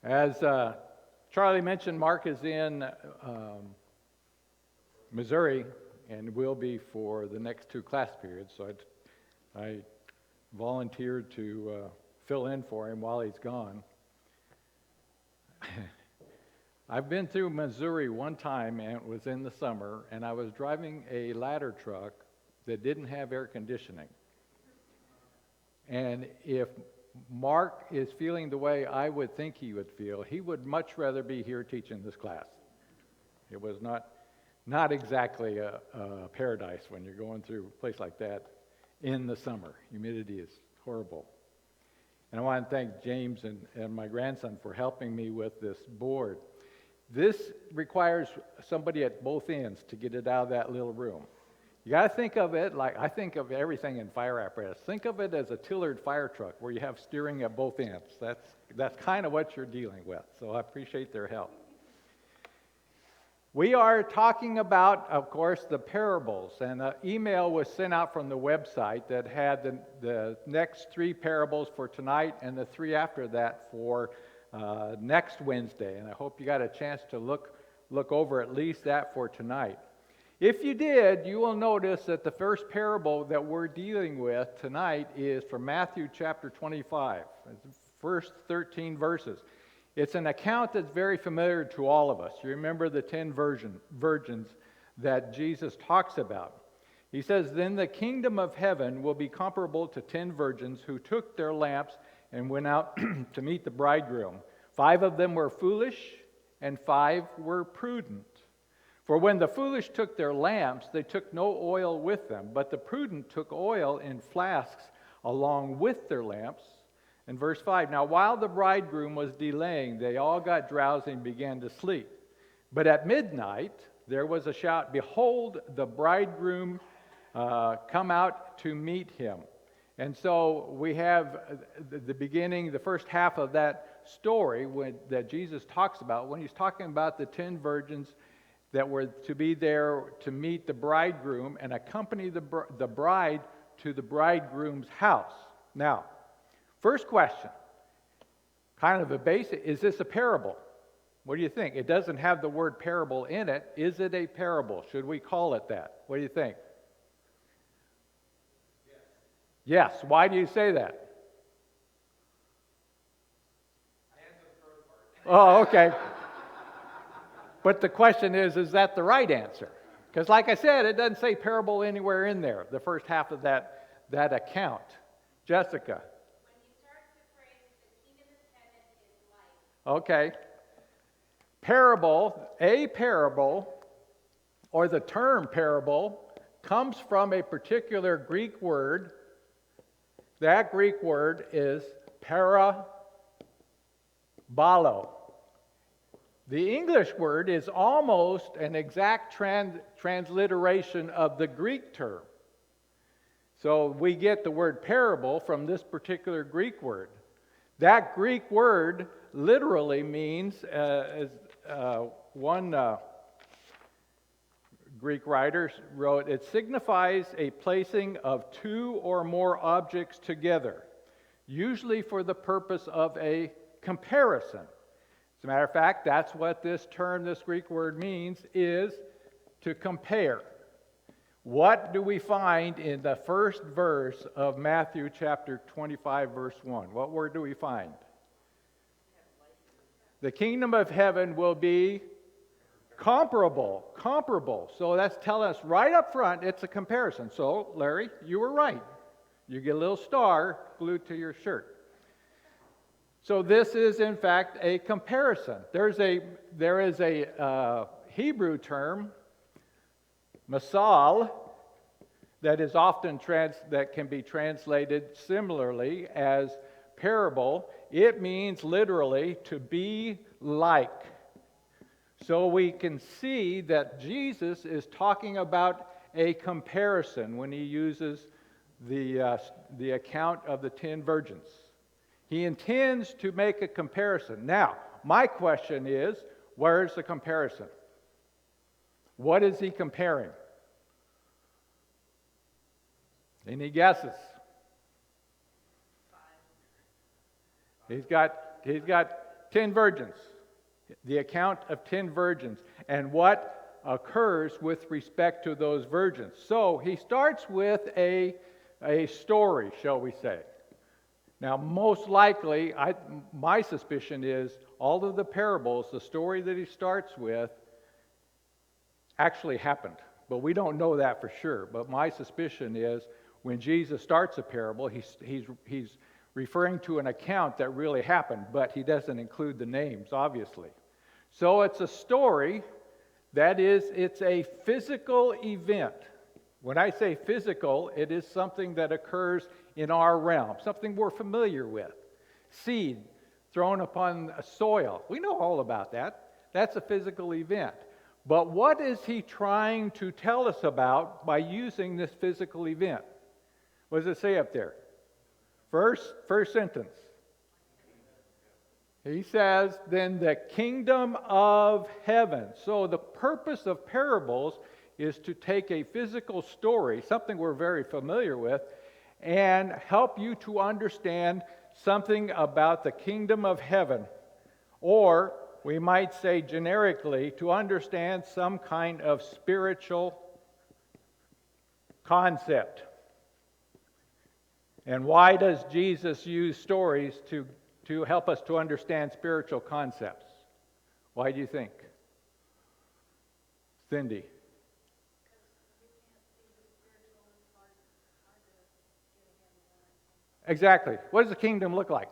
As Charlie mentioned, Mark is in Missouri and will be for the next two class periods, so I volunteered to fill in for him while he's gone. I've been through Missouri one time, and it was in the summer, and I was driving a ladder truck that didn't have air conditioning. And if Mark is feeling the way I would think he would feel, he would much rather be here teaching this class. It was not exactly a paradise when you're going through a place like that in the summer. Humidity is horrible. And I want to thank James and my grandson for helping me with this board. This requires somebody at both ends to get it out of that little room. You got to think of it like I think of everything in fire apparatus. Think of it as a tillered fire truck where you have steering at both ends. That's kind of what you're dealing with. So I appreciate their help. We are talking about, of course, the parables, and an email was sent out from the website that had the next three parables for tonight and the three after that for next Wednesday. And I hope you got a chance to look over at least that for tonight. If you did, you will notice that the first parable that we're dealing with tonight is from Matthew chapter 25, it's the first 13 verses. It's an account that's very familiar to all of us. You remember the 10 virgins that Jesus talks about. He says, "Then the kingdom of heaven will be comparable to 10 virgins who took their lamps and went out to meet the bridegroom. 5 of them were foolish, and 5 were prudent. For when the foolish took their lamps, they took no oil with them, but the prudent took oil in flasks along with their lamps." In verse 5, "Now while the bridegroom was delaying, they all got drowsy and began to sleep. But at midnight there was a shout, 'Behold, the bridegroom come out to meet him.'" And so we have the beginning, the first half of that story that Jesus talks about when he's talking about the 10 virgins that were to be there to meet the bridegroom and accompany the bride to the bridegroom's house. Now, first question, kind of a basic, is this a parable? What do you think? It doesn't have the word parable in it. Is it a parable? Should we call it that? What do you think? Yes. Why do you say that? I answered the first part. Oh, okay. But the question is that the right answer? Because like I said, it doesn't say parable anywhere in there, the first half of that account. Jessica. When you start to phrase the kingdom of heaven is like. Okay. A parable, or the term parable, comes from a particular Greek word. That Greek word is parabolo. The English word is almost an exact transliteration of the Greek term. So we get the word parable from this particular Greek word. That Greek word literally means, as one Greek writer wrote, it signifies a placing of 2 or more objects together, usually for the purpose of a comparison. As a matter of fact, that's what this term, this Greek word means, is to compare. What do we find in the first verse of Matthew chapter 25, verse 1? What word do we find? The kingdom of heaven will be comparable. So that's telling us right up front it's a comparison. So, Larry, you were right. You get a little star glued to your shirt. So this is, in fact, a comparison. There is a Hebrew term, masal, that is often that can be translated similarly as parable. It means literally to be like. So we can see that Jesus is talking about a comparison when he uses the account of the 10 virgins. He intends to make a comparison. Now, my question is, where's the comparison? What is he comparing? Any guesses? 5. He's got 10 virgins. The account of 10 virgins and what occurs with respect to those virgins. So he starts with a story, shall we say. Now, most likely, my suspicion is all of the parables, the story that he starts with, actually happened. But we don't know that for sure. But my suspicion is when Jesus starts a parable, he's referring to an account that really happened, but he doesn't include the names, obviously. So it's a story, that is, it's a physical event. When I say physical, it is something that occurs in our realm, something we're familiar with. Seed thrown upon soil. We know all about that. That's a physical event. But what is he trying to tell us about by using this physical event? What does it say up there? First sentence. He says, then the kingdom of heaven. So the purpose of parables is to take a physical story, something we're very familiar with, and help you to understand something about the kingdom of heaven. Or we might say generically, to understand some kind of spiritual concept. And why does Jesus use stories to help us to understand spiritual concepts? Why do you think? Cindy? Exactly. What does the kingdom look like?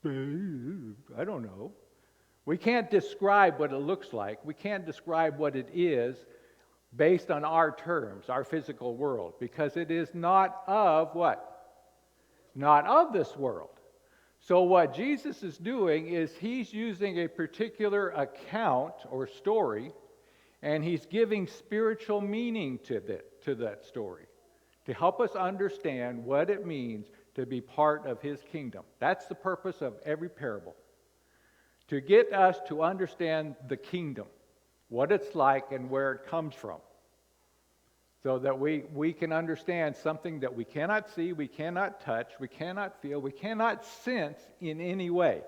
I don't know. We can't describe what it looks like. We can't describe what it is based on our terms, our physical world, because it is not of what? Not of this world. So what Jesus is doing is he's using a particular account or story, and he's giving spiritual meaning to that story to help us understand what it means to be part of his kingdom. That's the purpose of every parable. To get us to understand the kingdom, what it's like and where it comes from. So that we can understand something that we cannot see, we cannot touch, we cannot feel, we cannot sense in any way.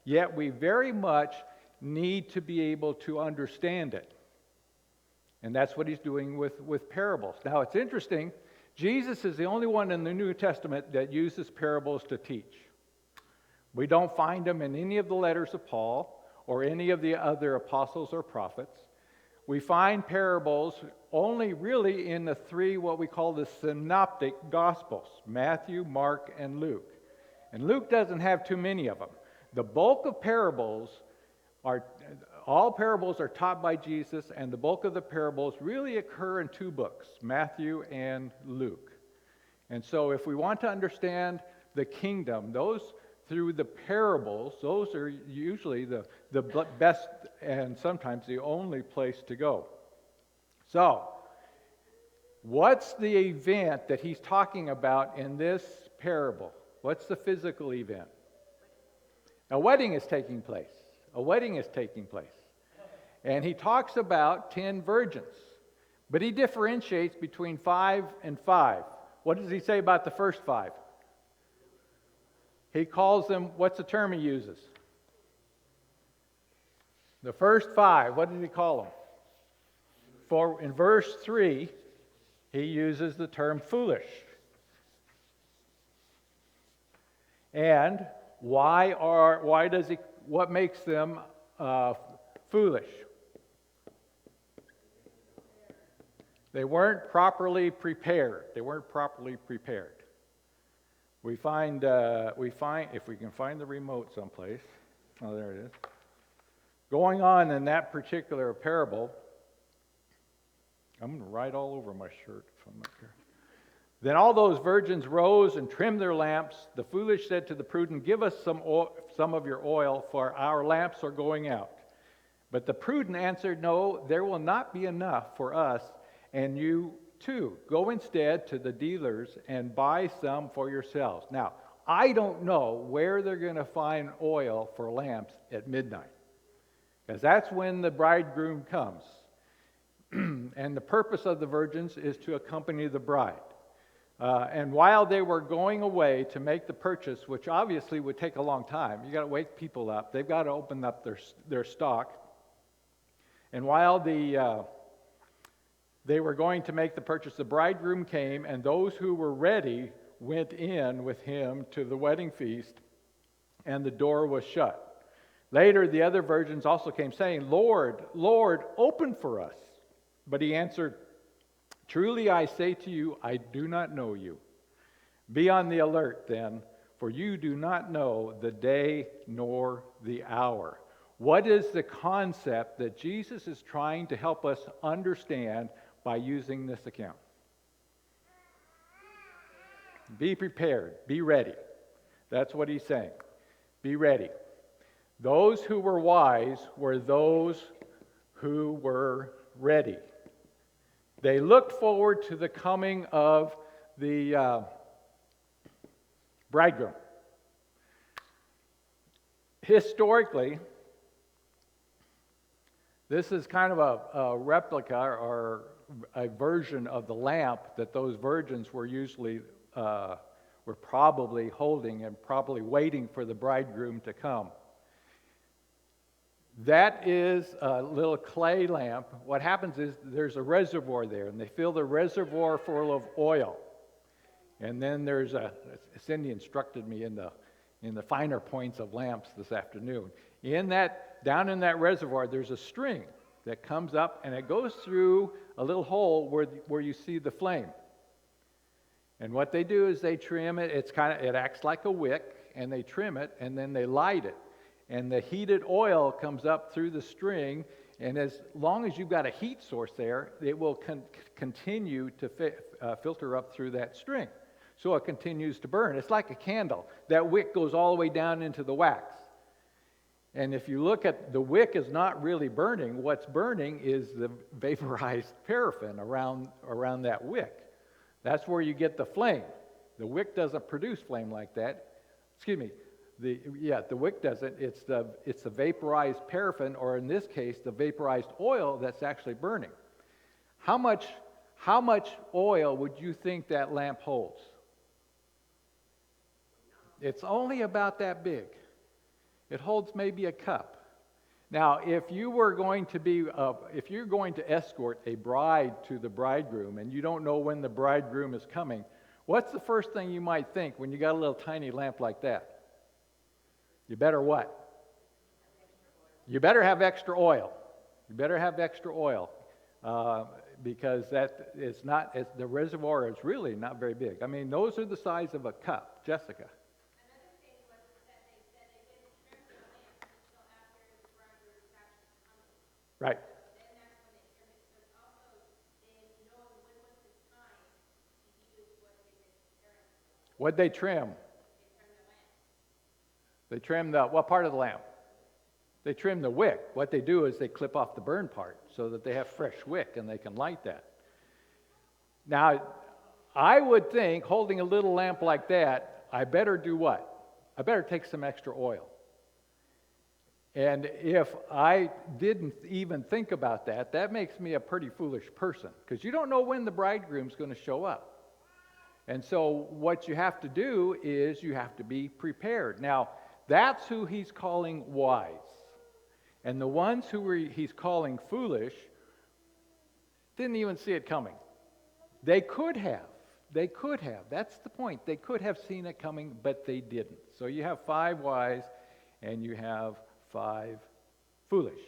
Yet we very much need to be able to understand it. And that's what he's doing with parables. Now it's interesting, Jesus is the only one in the New Testament that uses parables to teach. We don't find them in any of the letters of Paul or any of the other apostles or prophets. We find parables only really in the three, what we call the synoptic gospels, Matthew, Mark, and Luke. And Luke doesn't have too many of them. The bulk of all parables are taught by Jesus, and the bulk of the parables really occur in two books, Matthew and Luke. And so if we want to understand the kingdom, those through the parables, those are usually the best and sometimes the only place to go. So, what's the event that he's talking about in this parable? What's the physical event? A wedding is taking place. A wedding is taking place. And he talks about 10 virgins. But he differentiates between 5 and 5. What does he say about the first 5? He calls them, what's the term he uses? The first 5, what did he call them? For in verse 3, he uses the term foolish. And what makes them foolish? They weren't properly prepared. We find if we can find the remote someplace. Oh, there it is. Going on in that particular parable, I'm going to write all over my shirt if I'm not careful. Then all those virgins rose and trimmed their lamps. The foolish said to the prudent, "Give us some of your oil, for our lamps are going out." But the prudent answered, "No, there will not be enough for us and you too. Go instead to the dealers and buy some for yourselves." Now, I don't know where they're going to find oil for lamps at midnight, because that's when the bridegroom comes. And the purpose of the virgins is to accompany the bride. And while they were going away to make the purchase, which obviously would take a long time, you got to wake people up. They've got to open up their stock. And while they were going to make the purchase, the bridegroom came, and those who were ready went in with him to the wedding feast, and the door was shut. Later, the other virgins also came, saying, Lord, Lord, open for us. But he answered, Truly I say to you, I do not know you. Be on the alert then, for you do not know the day nor the hour. What is the concept that Jesus is trying to help us understand by using this account? Be prepared. Be ready. That's what he's saying. Be ready. Those who were wise were those who were ready. They looked forward to the coming of the bridegroom. Historically, this is kind of a replica or a version of the lamp that those virgins were usually were probably holding and probably waiting for the bridegroom to come. That is a little clay lamp. What happens is there's a reservoir there, and they fill the reservoir full of oil. And then there's Cindy instructed me in the finer points of lamps this afternoon. Down in that reservoir, there's a string that comes up, and it goes through a little hole where you see the flame. And what they do is they trim it. It acts like a wick, and they trim it, and then they light it. And the heated oil comes up through the string, and as long as you've got a heat source there, it will continue to filter up through that string. So it continues to burn. It's like a candle. That wick goes all the way down into the wax. And if you look at the wick is not really burning. What's burning is the vaporized paraffin around that wick. That's where you get the flame. The wick doesn't produce flame like that. Excuse me. The wick doesn't. It's the vaporized paraffin, or in this case, the vaporized oil that's actually burning. How much oil would you think that lamp holds? It's only about that big. It holds maybe a cup. Now, if you're going to escort a bride to the bridegroom and you don't know when the bridegroom is coming, what's the first thing you might think when you got a little tiny lamp like that? You better what? You better have extra oil. You better have extra oil because the reservoir is really not very big. I mean, those are the size of a cup. Jessica. Another thing was that they said they didn't trim the lamp until after the bridegroom was actually coming. Right. Then that's when they trim it. But also, they know when was the time to use what they did trim. What'd they trim? They trim what part of the lamp? They trim the wick. What they do is they clip off the burn part so that they have fresh wick and they can light that. Now, I would think holding a little lamp like that, I better do what? I better take some extra oil. And if I didn't even think about that, that makes me a pretty foolish person because you don't know when the bridegroom's going to show up. And so what you have to do is you have to be prepared. Now, that's who he's calling wise. And the ones he's calling foolish didn't even see it coming. They could have. That's the point. They could have seen it coming, but they didn't. So you have 5 wise and you have 5 foolish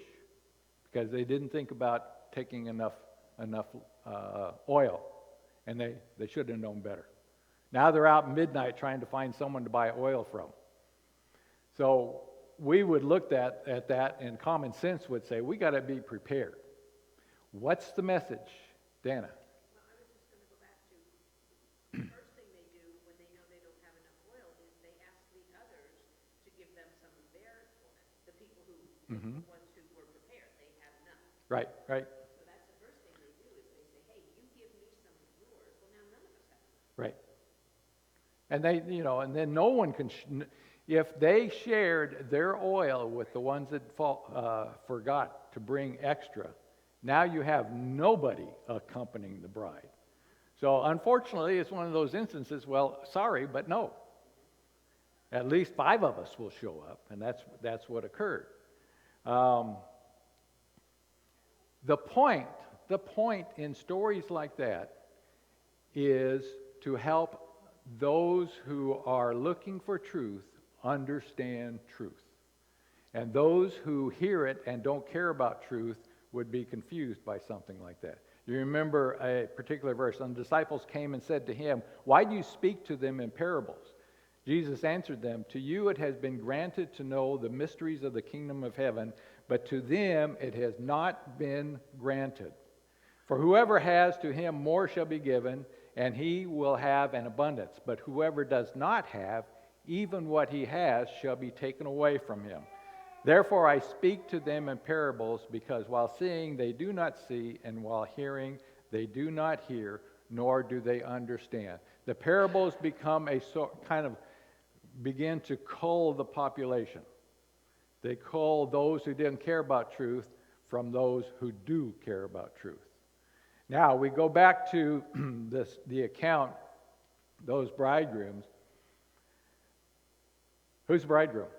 because they didn't think about taking enough oil, and they should have known better. Now they're out midnight trying to find someone to buy oil from. So we would look at that, and common sense would say, we got to be prepared. What's the message, Dana? Well, I was just going to go back to the first thing they do when they know they don't have enough oil is they ask the others to give them some of their oil. The people who, the ones who were prepared, they had enough. Right. So that's the first thing they do is they say, hey, you give me some of yours. Well, now none of us have enough. Right. And and then no one can, if they shared their oil with the ones that forgot to bring extra, now you have nobody accompanying the bride. So unfortunately, it's one of those instances, well, sorry, but no. At least 5 of us will show up, and that's what occurred. The point in stories like that is to help those who are looking for truth understand truth. And those who hear it and don't care about truth would be confused by something like that. You remember a particular verse, and the disciples came and said to him, "Why do you speak to them in parables?" Jesus answered them, "To you it has been granted to know the mysteries of the kingdom of heaven, but to them it has not been granted. For whoever has, to him more shall be given, and he will have an abundance. But whoever does not have, even what he has shall be taken away from him. Therefore I speak to them in parables, because while seeing they do not see, and while hearing they do not hear, nor do they understand." The parables become begin to cull the population. They cull those who didn't care about truth from those who do care about truth. Now we go back to the account, those bridegrooms. Who's the bridegroom?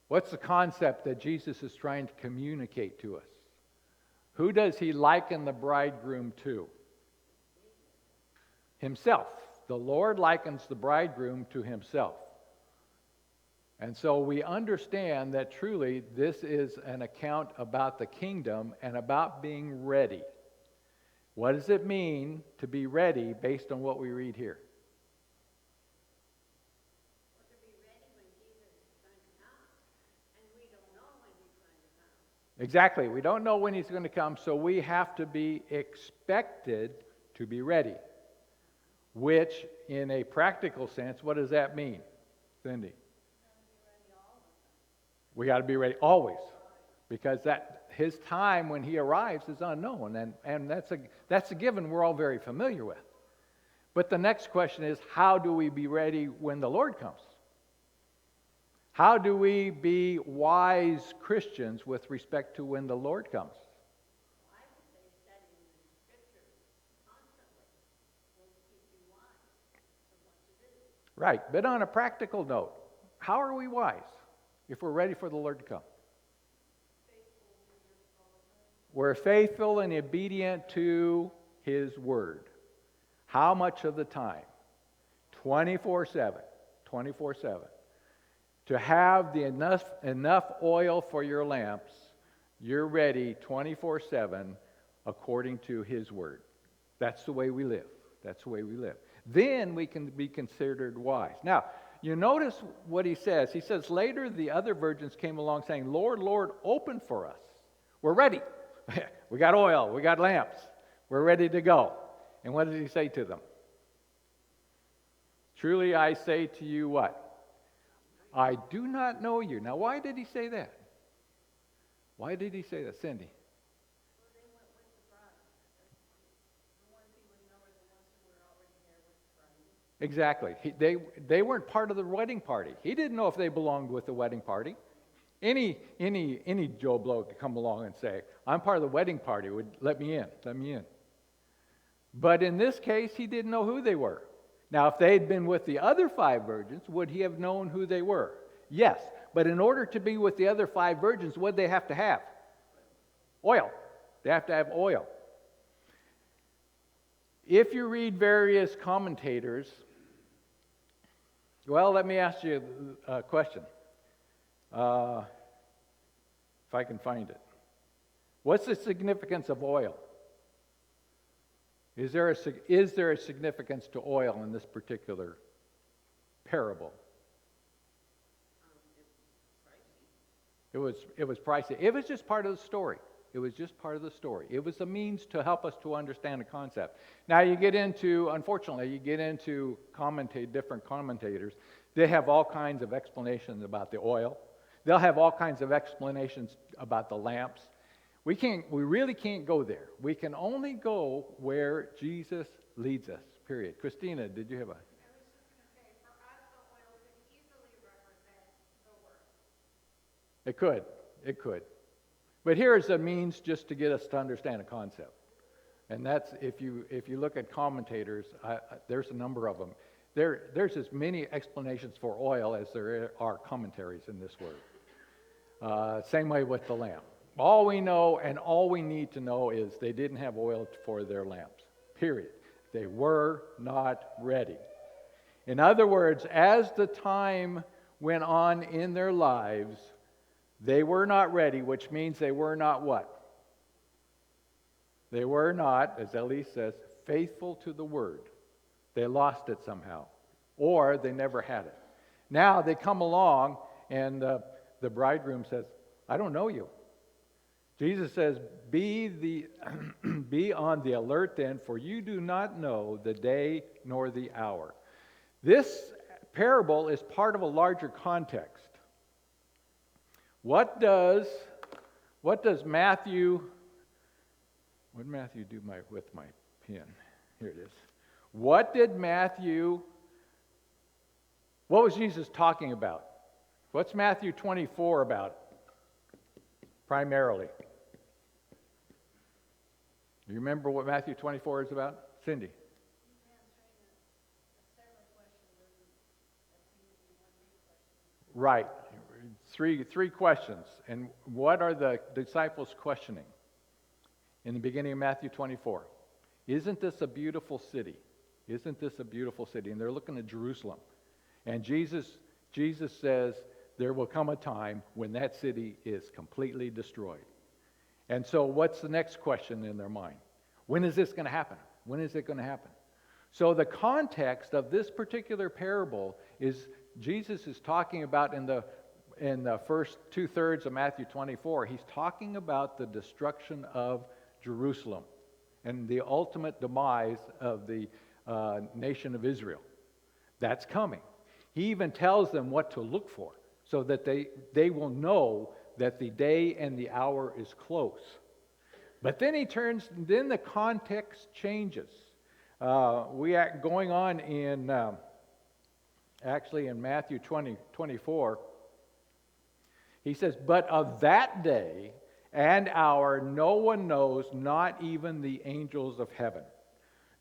What's the concept that Jesus is trying to communicate to us? Who does he liken the bridegroom to? Himself. The Lord likens the bridegroom to himself. And so we understand that truly this is an account about the kingdom and about being ready. What does it mean to be ready based on what we read here? Well, to be ready when Jesus is going to come. And we don't know when he's going to come. Exactly. We don't know when he's going to come, so we have to be expected to be ready. Which, in a practical sense, what does that mean, Cindy? We got to be ready always, because his time when he arrives is unknown, and that's a given we're all very familiar with. But the next question is, how do we be ready when the Lord comes? How do we be wise Christians with respect to when the Lord comes? Well, I would say studying the scriptures constantly will keep you wise of what to do. Right, but on a practical note, how are we wise if we're ready for the Lord to come? We're faithful and obedient to his word. How much of the time? 24/7. 24/7. To have enough oil for your lamps, you're ready 24/7 according to his word. That's the way we live. That's the way we live. Then we can be considered wise. Now, you notice what he says. He says, later the other virgins came along saying, "Lord, Lord, open for us. We're ready. We got oil. We got lamps. We're ready to go." And what did he say to them? "Truly I say to you," what? "I do not know you." Now, why did he say that? Why did he say that, Cindy? Well, they went with the bride. The ones he would know are the ones who were already there with the bride. Exactly. They weren't part of the wedding party. He didn't know if they belonged with the wedding party. Any Joe Blow could come along and say, "I'm part of the wedding party. Let me in. Let me in." But in this case, he didn't know who they were. Now, if they had been with the other 5 virgins, would he have known who they were? Yes. But in order to be with the other 5 virgins, what did they have to have? Oil. They have to have oil. If you read various commentators, well, let me ask you a question. If I can find it. What's the significance of oil? Is there a significance to oil in this particular parable? It was pricey. It was just part of the story. It was just part of the story. It was a means to help us to understand a concept. Now unfortunately, you get into different commentators. They have all kinds of explanations about the oil. They'll have all kinds of explanations about the lamps. We really can't go there. We can only go where Jesus leads us, period. Christina, did you have a... I was just going to say, for us, the oil could easily represent the word. It could. But here is a means just to get us to understand a concept. And that's, if you look at commentators, there's a number of them. There's as many explanations for oil as there are commentaries in this word. Same way with the lamp. All we know and all we need to know is they didn't have oil for their lamps. Period. They were not ready. In other words, as the time went on in their lives, they were not ready, which means they were not what? They were not, as Elise says, faithful to the word. They lost it somehow, or they never had it. Now they come along, and the bridegroom says, I don't know you. Jesus says, be on the alert then, for you do not know the day nor the hour. This parable is part of a larger context. What does Matthew... What did Matthew do with my pen? Here it is. What was Jesus talking about? What's Matthew 24 about? Primarily. Do you remember what Matthew 24 is about? Cindy. Right. Three questions. And what are the disciples questioning? In the beginning of Matthew 24. Isn't this a beautiful city? Isn't this a beautiful city? And they're looking at Jerusalem. And Jesus says there will come a time when that city is completely destroyed. And so what's the next question in their mind? When is this going to happen? When is it going to happen? So the context of this particular parable is Jesus is talking about in the first 2/3 of Matthew 24. He's talking about the destruction of Jerusalem and the ultimate demise of the nation of Israel. That's coming. He even tells them what to look for so that they will know that the day and the hour is close. But then then the context changes. We are going on in Matthew 24. He says, but of that day and hour no one knows, not even the angels of heaven,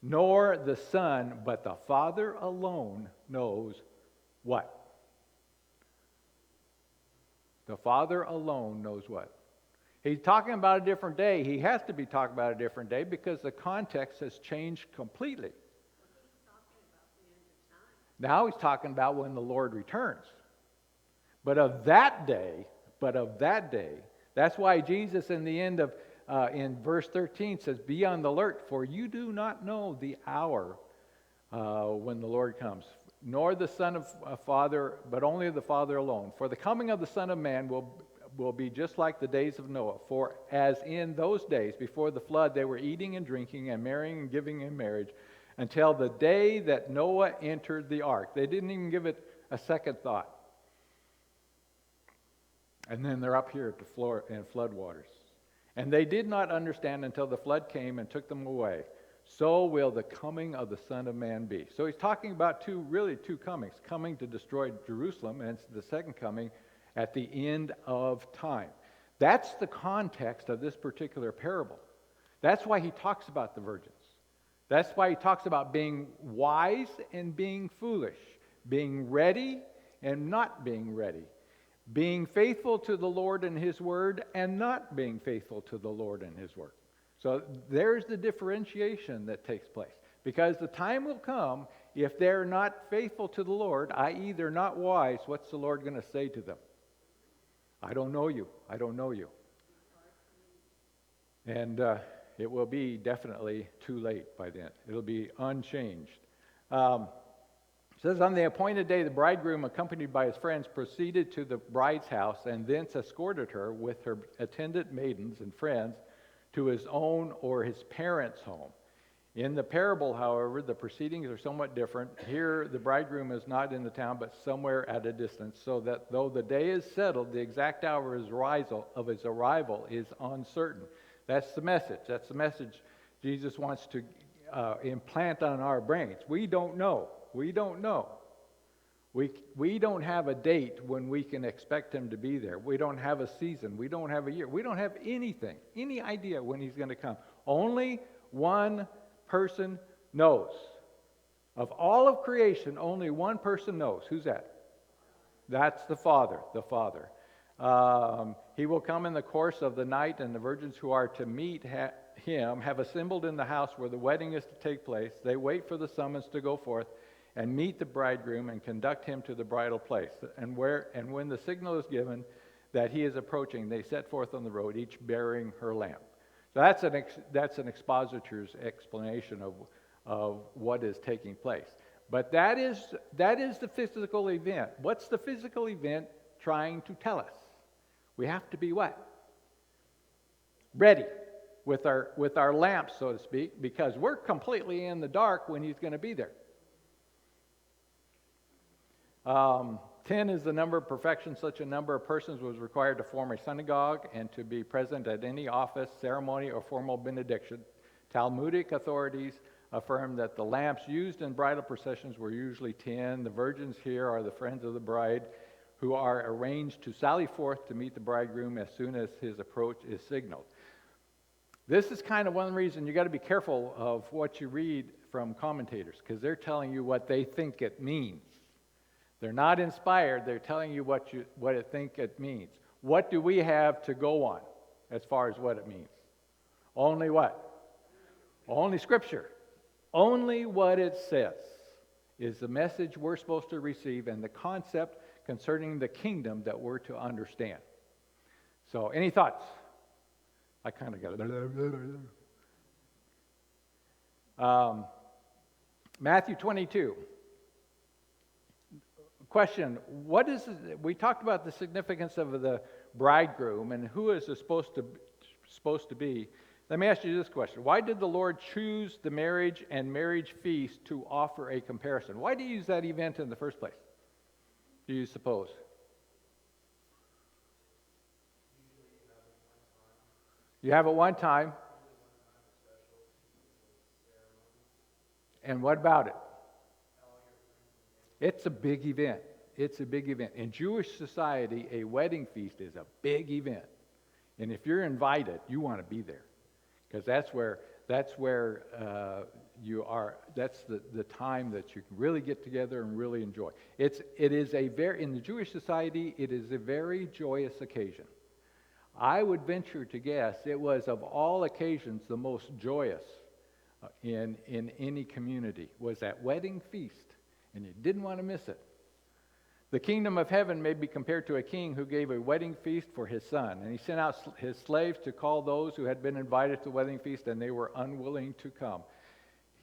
nor the Son, but the Father alone knows what? The Father alone knows what? He's talking about a different day. He has to be talking about a different day because the context has changed completely. Now he's talking about when the Lord returns. But of that day, that's why Jesus in the end of, in verse 13 says, be on the alert, for you do not know the hour when the Lord comes, nor the Son of Father, but only the Father alone. For the coming of the Son of Man will be just like the days of Noah. For as in those days before the flood, they were eating and drinking and marrying and giving in marriage until the day that Noah entered the ark. They didn't even give it a second thought. And then they're up here at the floor in floodwaters. And they did not understand until the flood came and took them away. So will the coming of the Son of Man be. So he's talking about two comings. Coming to destroy Jerusalem, and it's the second coming at the end of time. That's the context of this particular parable. That's why he talks about the virgins. That's why he talks about being wise and being foolish, being ready and not being ready, being faithful to the Lord and his word and not being faithful to the Lord and his word. So there's the differentiation that takes place. Because the time will come, if they're not faithful to the Lord, i.e. they're not wise, what's the Lord going to say to them? I don't know you. I don't know you. And it will be definitely too late by then. It'll be unchanged. It says, on the appointed day, the bridegroom, accompanied by his friends, proceeded to the bride's house and thence escorted her with her attendant maidens and friends to his own or his parents' home. In the parable, however, the proceedings are somewhat different. Here, the bridegroom is not in the town, but somewhere at a distance, so that though the day is settled, the exact hour of his arrival is uncertain. That's the message. That's the message Jesus wants to implant on our brains. We don't know. We don't know. We don't have a date when we can expect him to be there. We don't have a season. We don't have a year. We don't have anything, any idea when he's going to come. Only one person knows. Of all of creation, only one person knows. Who's that? That's the Father, the Father. He will come in the course of the night, and the virgins who are to meet him have assembled in the house where the wedding is to take place. They wait for the summons to go forth and meet the bridegroom and conduct him to the bridal place. And when the signal is given that he is approaching, they set forth on the road, each bearing her lamp. So that's an expositor's explanation of what is taking place. But that is the physical event. What's the physical event trying to tell us? We have to be what? Ready with our lamps, so to speak, because we're completely in the dark when he's going to be there. 10 is the number of perfection. Such a number of persons was required to form a synagogue and to be present at any office, ceremony, or formal benediction. Talmudic authorities affirm that the lamps used in bridal processions were usually 10. The virgins here are the friends of the bride who are arranged to sally forth to meet the bridegroom as soon as his approach is signaled. This is kind of one reason you got to be careful of what you read from commentators, because they're telling you what they think it means. They're not inspired. They're telling you what it think it means. What do we have to go on as far as what it means? Only what? Only Scripture. Only what it says is the message we're supposed to receive and the concept concerning the kingdom that we're to understand. So, any thoughts? I kind of got it. Matthew 22. Question, we talked about the significance of the bridegroom and who is it supposed to be. Let me ask you this question. Why did the Lord choose the marriage and marriage feast to offer a comparison? Why do you use that event in the first place, do you suppose? You have it one time. And what about it? It's a big event. It's a big event. In Jewish society, a wedding feast is a big event. And if you're invited, you want to be there. Because that's where you are. That's the time that you can really get together and really enjoy. In the Jewish society, it is a very joyous occasion. I would venture to guess it was of all occasions the most joyous in any community was that wedding feast, and you didn't want to miss it. The kingdom of heaven may be compared to a king who gave a wedding feast for his son, and he sent out his slaves to call those who had been invited to the wedding feast, and they were unwilling to come.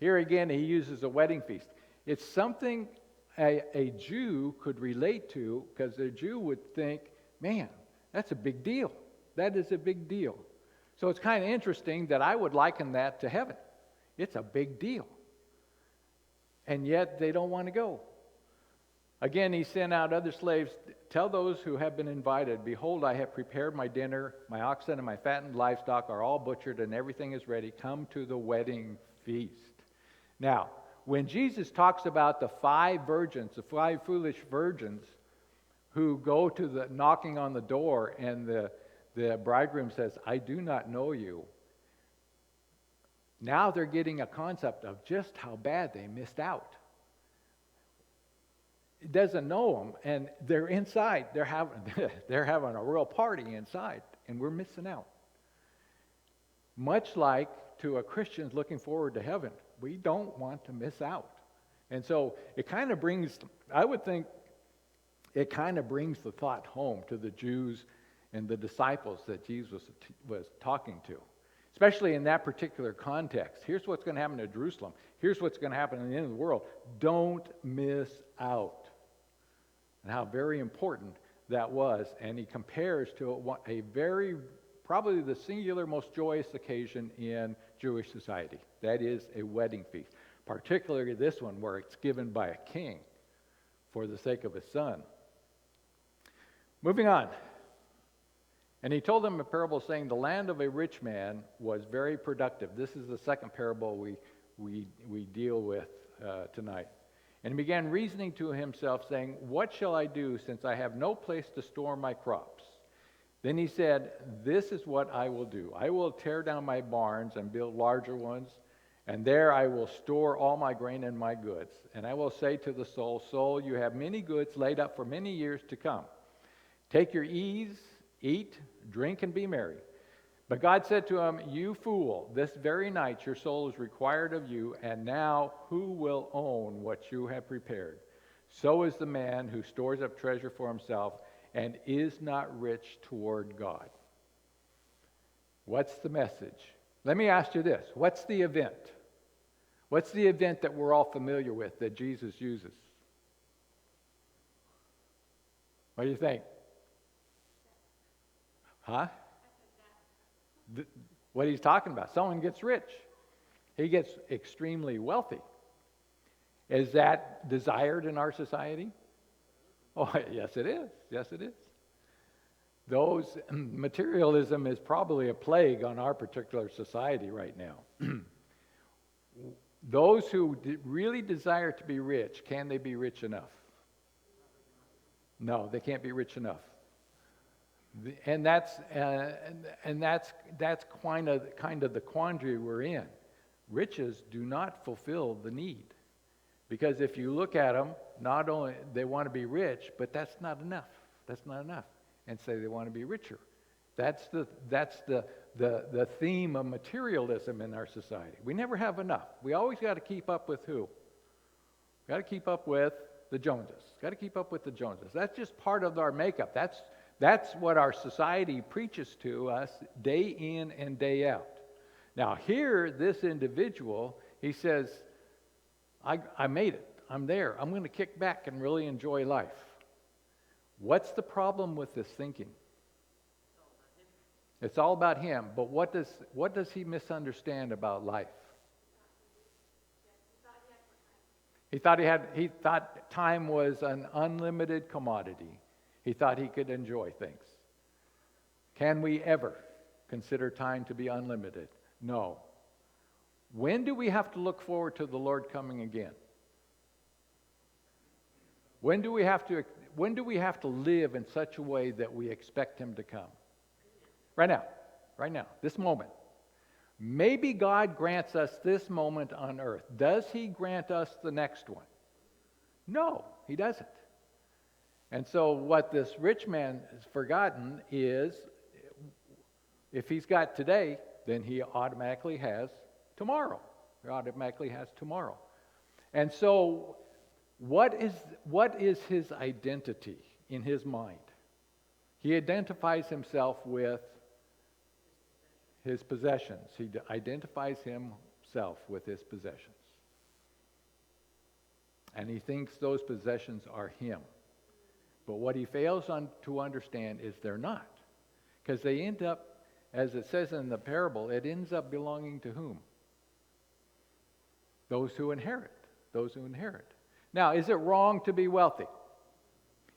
Here again, he uses a wedding feast. It's something a Jew could relate to, because a Jew would think, man, that's a big deal. That is a big deal. So it's kind of interesting that I would liken that to heaven. It's a big deal. And yet they don't want to go. Again, he sent out other slaves, tell those who have been invited, behold, I have prepared my dinner, my oxen and my fattened livestock are all butchered and everything is ready. Come to the wedding feast. Now, when Jesus talks about the 5 virgins, the 5 foolish virgins who go to the knocking on the door and the bridegroom says, I do not know you. Now they're getting a concept of just how bad they missed out. It doesn't know them, and they're inside. They're having a real party inside, and we're missing out. Much like to a Christian looking forward to heaven, we don't want to miss out. And so it kind of brings, I would think, it kind of brings the thought home to the Jews and the disciples that Jesus was talking to, especially in that particular context. Here's what's going to happen to Jerusalem. Here's what's going to happen in the end of the world. Don't miss out. And how very important that was. And he compares to a very, probably the singular most joyous occasion in Jewish society. That is a wedding feast. Particularly this one where it's given by a king for the sake of his son. Moving on. And he told them a parable saying, the land of a rich man was very productive. This is the second parable we deal with tonight. And he began reasoning to himself, saying, what shall I do, since I have no place to store my crops? Then he said, this is what I will do. I will tear down my barns and build larger ones, and there I will store all my grain and my goods. And I will say to the soul, soul, you have many goods laid up for many years to come. Take your ease, eat, drink, and be merry. But God said to him, you fool, this very night your soul is required of you, and now who will own what you have prepared? So is the man who stores up treasure for himself and is not rich toward God. What's the message? Let me ask you this. What's the event? What's the event that we're all familiar with that Jesus uses? What do you think? Huh? What he's talking about. Someone gets rich. He gets extremely wealthy. Is that desired in our society? Oh, yes it is. Yes it is. Materialism is probably a plague on our particular society right now. Those who really desire to be rich, can they be rich enough? No, they can't be rich enough. And that's kind of the quandary we're in. Riches do not fulfill the need. Because if you look at them, not only they want to be rich, but that's not enough. That's not enough. And say they want to be richer. That's the theme of materialism in our society. We never have enough. We always got to keep up with who? Got to keep up with the Joneses. Got to keep up with the Joneses. That's just part of our makeup. That's what our society preaches to us day in and day out. Now here, this individual, he says, I made it. I'm there. I'm going to kick back and really enjoy life. What's the problem with this thinking? It's all about him. But what does he misunderstand about life? He thought time was an unlimited commodity. He thought he could enjoy things. Can we ever consider time to be unlimited? No. When do we have to look forward to the Lord coming again? When do we have to live in such a way that we expect him to come? Right now, this moment. Maybe God grants us this moment on earth. Does he grant us the next one? No, he doesn't. And so what this rich man has forgotten is, if he's got today, then he automatically has tomorrow. He automatically has tomorrow. And so what is his identity in his mind? He identifies himself with his possessions. He identifies himself with his possessions. And he thinks those possessions are him. But what he fails to understand is they're not. Because they end up, as it says in the parable, it ends up belonging to whom? Those who inherit. Those who inherit. Now, is it wrong to be wealthy?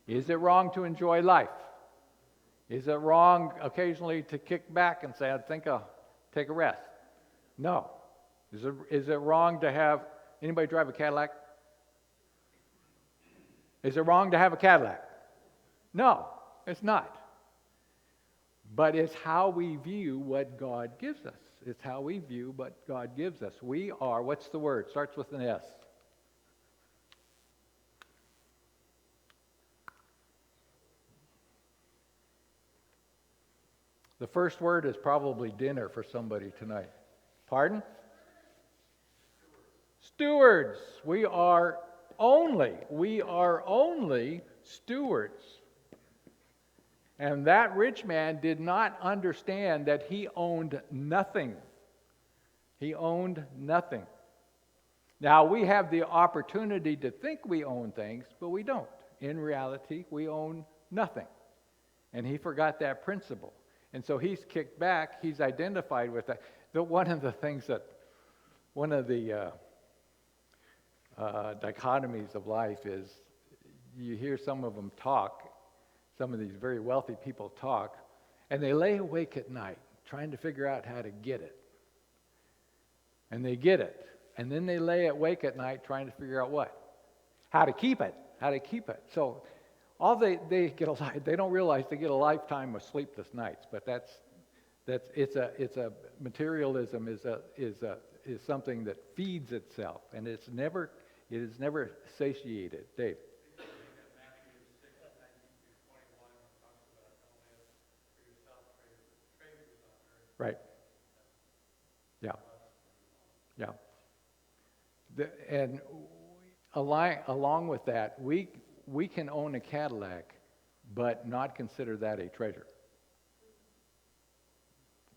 Is it wrong to enjoy life? Is it wrong occasionally to kick back and say, I think I'll take a rest? No. Is it wrong to have, anybody drive a Cadillac? Is it wrong to have a Cadillac? No, it's not. But it's how we view what God gives us. It's how we view what God gives us. We are, what's the word? Starts with an S. The first word is probably dinner for somebody tonight. Pardon? Stewards. We are only stewards. And that rich man did not understand that he owned nothing. He owned nothing. Now, we have the opportunity to think we own things, but we don't. In reality, we own nothing. And he forgot that principle. And so he's kicked back. He's identified with that. One of the dichotomies of life is you hear some of them talk, some of these very wealthy people talk, and they lay awake at night trying to figure out how to get it. And they get it. And then they lay awake at night trying to figure out what? How to keep it. How to keep it. So All they get they don't realize they get a lifetime of sleepless nights, but it's a materialism is something that feeds itself, and it is never satiated. Dave. Matthew 6:19-21 talks about don't live for yourself, treasures on earth. Right. Yeah. Yeah. And along with that, we can own a Cadillac, but not consider that a treasure.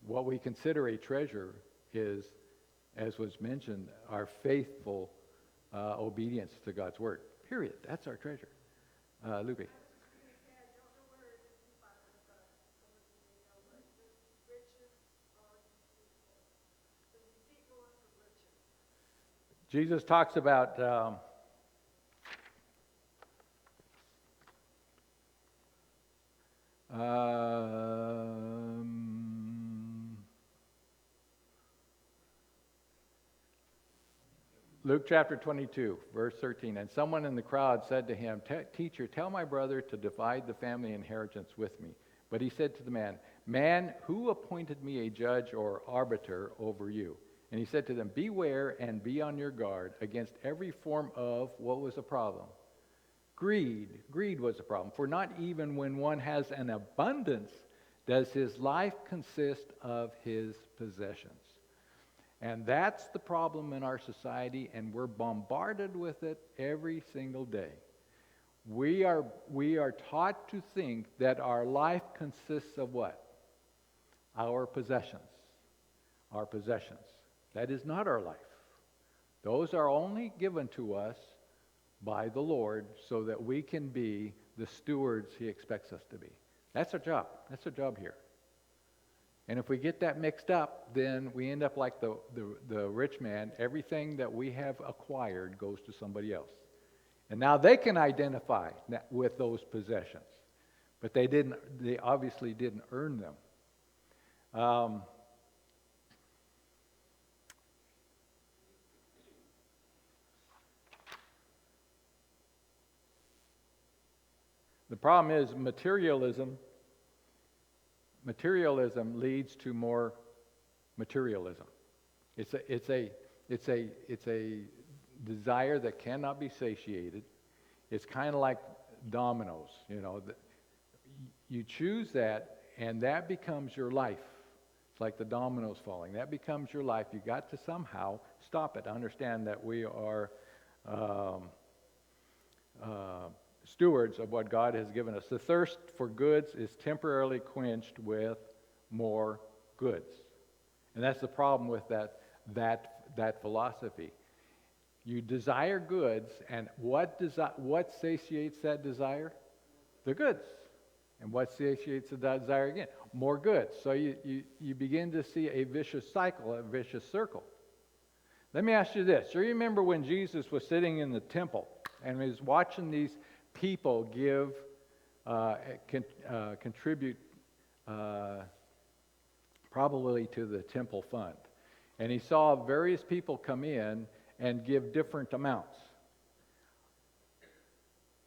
What we consider a treasure is, as was mentioned, our faithful obedience to God's word. Period. That's our treasure. Lupe. Jesus talks about Luke chapter 22, verse 13. And someone in the crowd said to him, Teacher, tell my brother to divide the family inheritance with me. But he said to the man, Man, who appointed me a judge or arbiter over you? And he said to them, Beware and be on your guard against every form of, what was the problem? Greed. Greed was the problem. For not even when one has an abundance does his life consist of his possessions. And that's the problem in our society, and we're bombarded with it every single day. We are taught to think that our life consists of what? Our possessions. Our possessions. That is not our life. Those are only given to us by the Lord so that we can be the stewards He expects us to be. That's our job. That's our job here. And if we get that mixed up, then we end up like the rich man. Everything that we have acquired goes to somebody else. And now they can identify with those possessions. But they obviously didn't earn them. The problem is materialism leads to more materialism. It's a desire that cannot be satiated. It's kind of like dominoes, you know. You choose that, and that becomes your life. It's like the dominoes falling. That becomes your life. You got to somehow stop it. Understand that we are stewards of what God has given us. The thirst for goods is temporarily quenched with more goods. And that's the problem with that philosophy. You desire goods, and what satiates that desire? The goods. And what satiates the desire again? More goods. So you begin to see a vicious cycle, a vicious circle. Let me ask you this. Do you remember when Jesus was sitting in the temple and he was watching these people contribute probably to the temple fund. And he saw various people come in and give different amounts.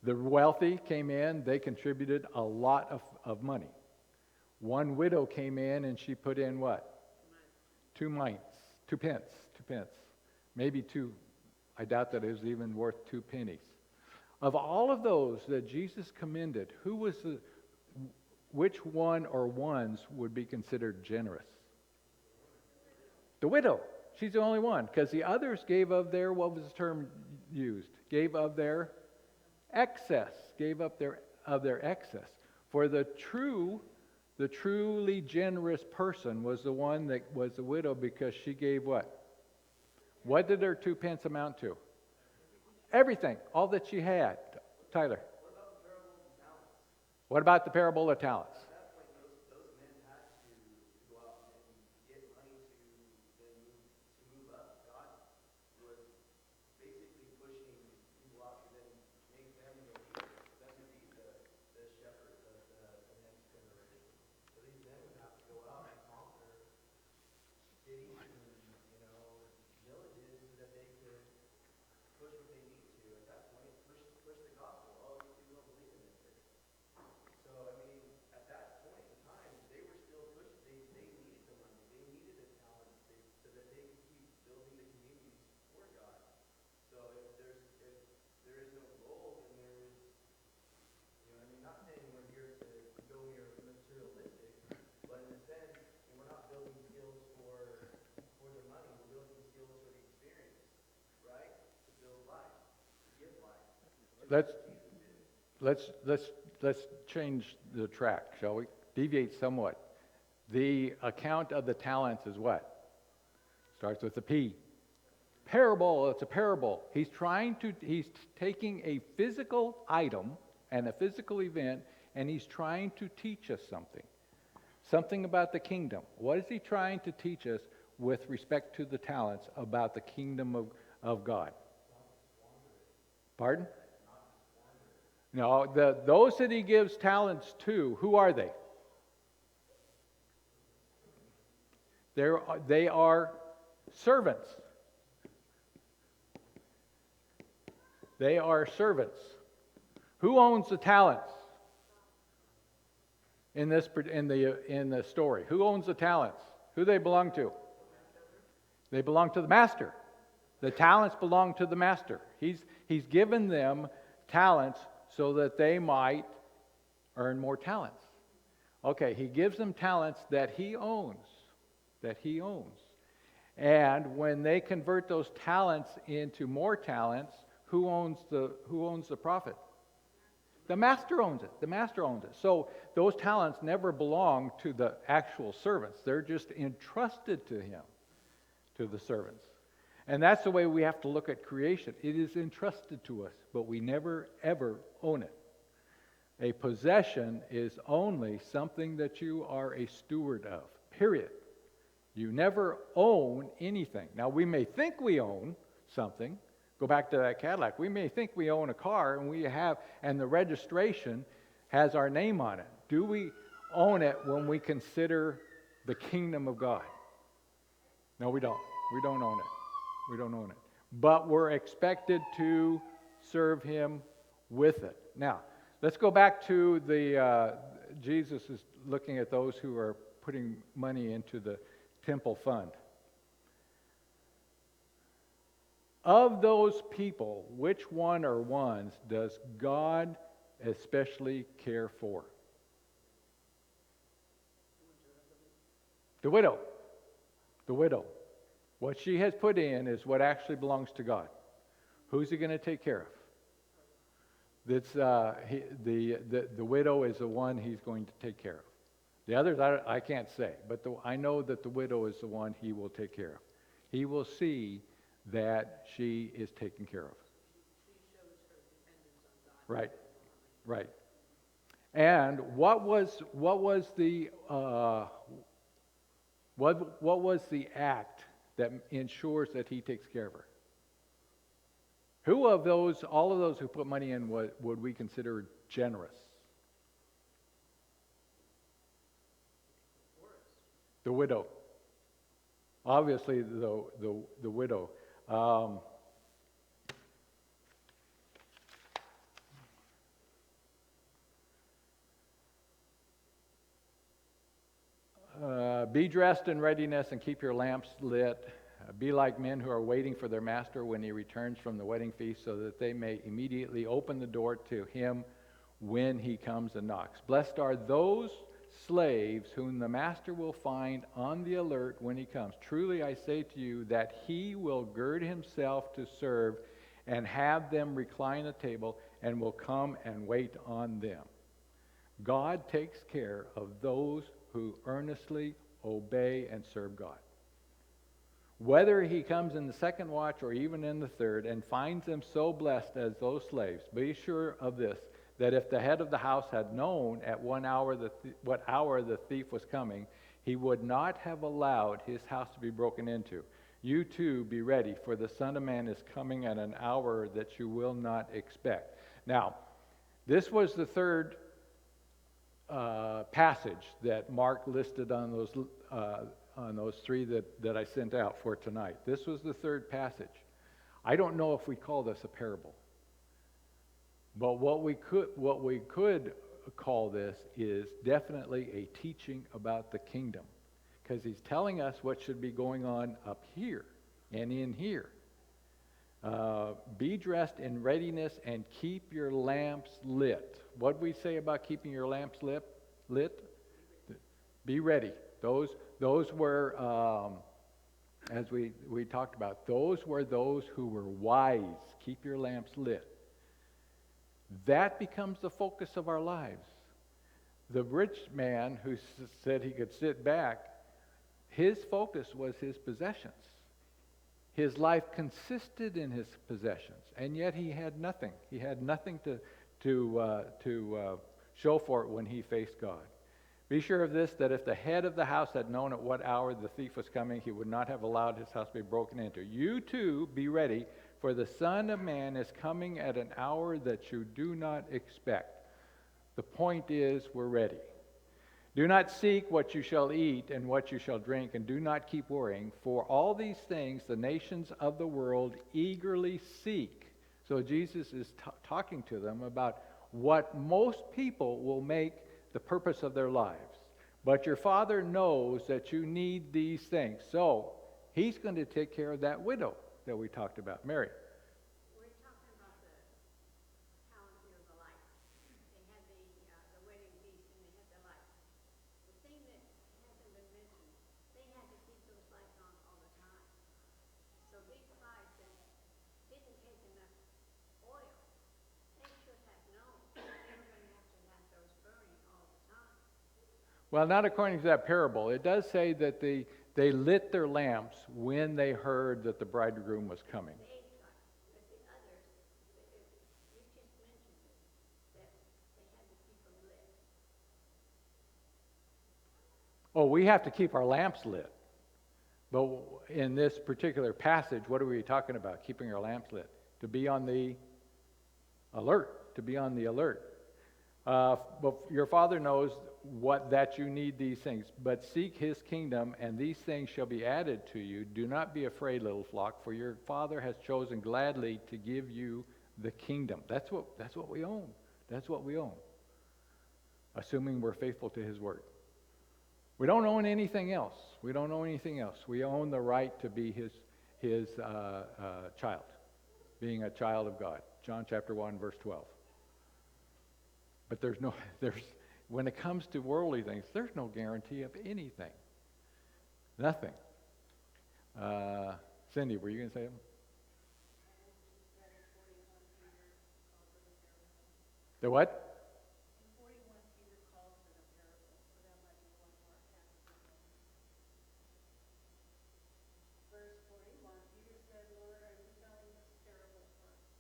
The wealthy came in, they contributed a lot of money. One widow came in and she put in what? 2 pence. Maybe 2. I doubt that it was even worth 2 pennies. Of all of those that Jesus commended, which one or ones would be considered generous? The widow. She's the only one, because the others gave of their, what was the term used? Gave of their excess. Gave up of their excess. For the truly generous person was the one that was the widow, because she gave what? What did her 2 pence amount to? Everything, all that she had. Tyler. What about the parable of talents? At that point, those men had to go out and get money to move up. God was basically pushing people out to then make them the leaders, for them to be the shepherds of the next generation. So these men would have to go out and conquer cities and villages so that they could push what they need to. At that point, push the gospel. Oh, these people don't believe in this. let's let's change the track, shall we? Deviate somewhat. The account of the talents is what? Starts with a P. Parable, it's a parable. He's taking a physical item and a physical event, and he's trying to teach us something about the kingdom. What is he trying to teach us with respect to the talents about the kingdom of God? Pardon? No, those that he gives talents to, who are they? They are servants. They are servants. Who owns the talents in the story? Who owns the talents? Who they belong to? They belong to the master. The talents belong to the master. He's given them talents so that they might earn more talents. Okay, he gives them talents that he owns. And when they convert those talents into more talents, who owns the profit? The master owns it. The master owns it. So those talents never belong to the actual servants. They're just entrusted to him, to the servants. And that's the way we have to look at creation. It is entrusted to us, but we never, ever own it. A possession is only something that you are a steward of, period. You never own anything. Now, we may think we own something. Go back to that Cadillac. We may think we own a car, and the registration has our name on it. Do we own it when we consider the kingdom of God? No, we don't. We don't own it. We don't own it. But we're expected to serve him with it. Now, let's go back to Jesus is looking at those who are putting money into the temple fund. Of those people, which one or ones does God especially care for? The widow. The widow. What she has put in is what actually belongs to God. Who's he going to take care of? The widow is the one he's going to take care of. The others I can't say, but I know that the widow is the one he will take care of. He will see that she is taken care of. She shows her dependence on God. Right. And what was the act that ensures that he takes care of her? Who of those, all of those who put money in, would we consider generous? The widow. Obviously, the widow. Be dressed in readiness and keep your lamps lit. Be like men who are waiting for their master when he returns from the wedding feast, so that they may immediately open the door to him when he comes and knocks. Blessed are those slaves whom the master will find on the alert when he comes. Truly I say to you that he will gird himself to serve and have them recline at table and will come and wait on them. God takes care of those who earnestly obey and serve God. Whether he comes in the second watch or even in the third and finds them so blessed as those slaves, be sure of this, that if the head of the house had known at what hour the thief was coming, he would not have allowed his house to be broken into. You too be ready, for the Son of Man is coming at an hour that you will not expect. Now, this was the third passage that Mark listed on those three that I sent out for tonight. This was the third passage. I don't know if we call this a parable. But what we could call this is definitely a teaching about the kingdom, because he's telling us what should be going on up here and in here. Be dressed in readiness and keep your lamps lit. What do we say about keeping your lamps lit? Be ready. Those were, as we talked about, those were those who were wise. Keep your lamps lit. that becomes the focus of our lives. The rich man who said he could sit back, his focus was his possessions. His life consisted in his possessions, and yet he had nothing. He had nothing to show for it when he faced God. Be sure of this, that if the head of the house had known at what hour the thief was coming, he would not have allowed his house to be broken into. You too be ready, for the Son of Man is coming at an hour that you do not expect. The point is, we're ready. Do not seek what you shall eat and what you shall drink, and do not keep worrying, for all these things the nations of the world eagerly seek. So Jesus is talking to them about what most people will make the purpose of their lives. But your Father knows that you need these things. So he's going to take care of that widow that we talked about, Mary. We're talking about the talent, the lights. They had the wedding feast and they had the lights. The thing that hasn't been mentioned, they had to keep those lights on all the time. So these guys that didn't take enough oil, they should have known they were going to have to have those burning all the time. Well, not according to that parable. It does say that they lit their lamps when they heard that the bridegroom was coming. They tried, but the others, you just mentioned it, that they had to keep them lit. Oh, we have to keep our lamps lit. But in this particular passage, what are we talking about? Keeping our lamps lit. To be on the alert. To be on the alert. But your Father knows that you need these things. But seek his kingdom, and these things shall be added to you. Do not be afraid, little flock, for your Father has chosen gladly to give you the kingdom. That's what we own. That's what we own. Assuming we're faithful to his word. We don't own anything else. We don't own anything else. We own the right to be his child, being a child of God. John chapter 1, verse 12. But when it comes to worldly things, there's no guarantee of anything. Nothing. Cindy, were you going to say something? The what?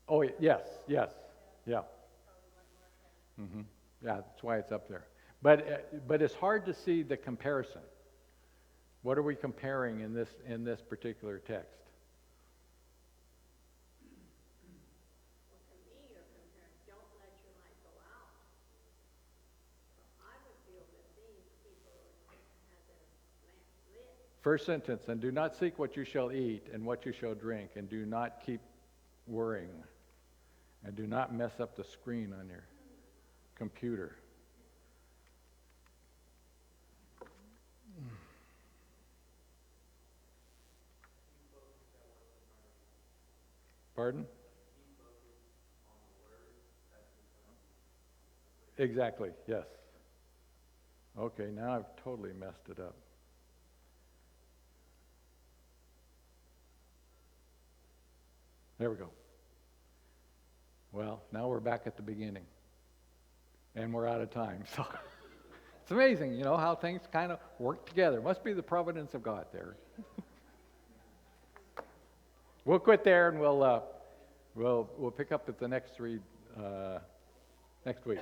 Oh, yes. Yeah. Mm-hmm. Yeah, that's why it's up there. But it's hard to see the comparison. What are we comparing in this particular text? Well, to me, you're comparing, don't let your light go out. So I would feel that these people had their lamps lit. First sentence, and do not seek what you shall eat and what you shall drink, and do not keep worrying, and do not mess up the screen on your computer. Pardon? Exactly, yes. Okay, now I've totally messed it up. There we go. Well, now we're back at the beginning. And we're out of time. So it's amazing, how things kind of work together. Must be the providence of God there. We'll quit there, and we'll pick up at the next three next week.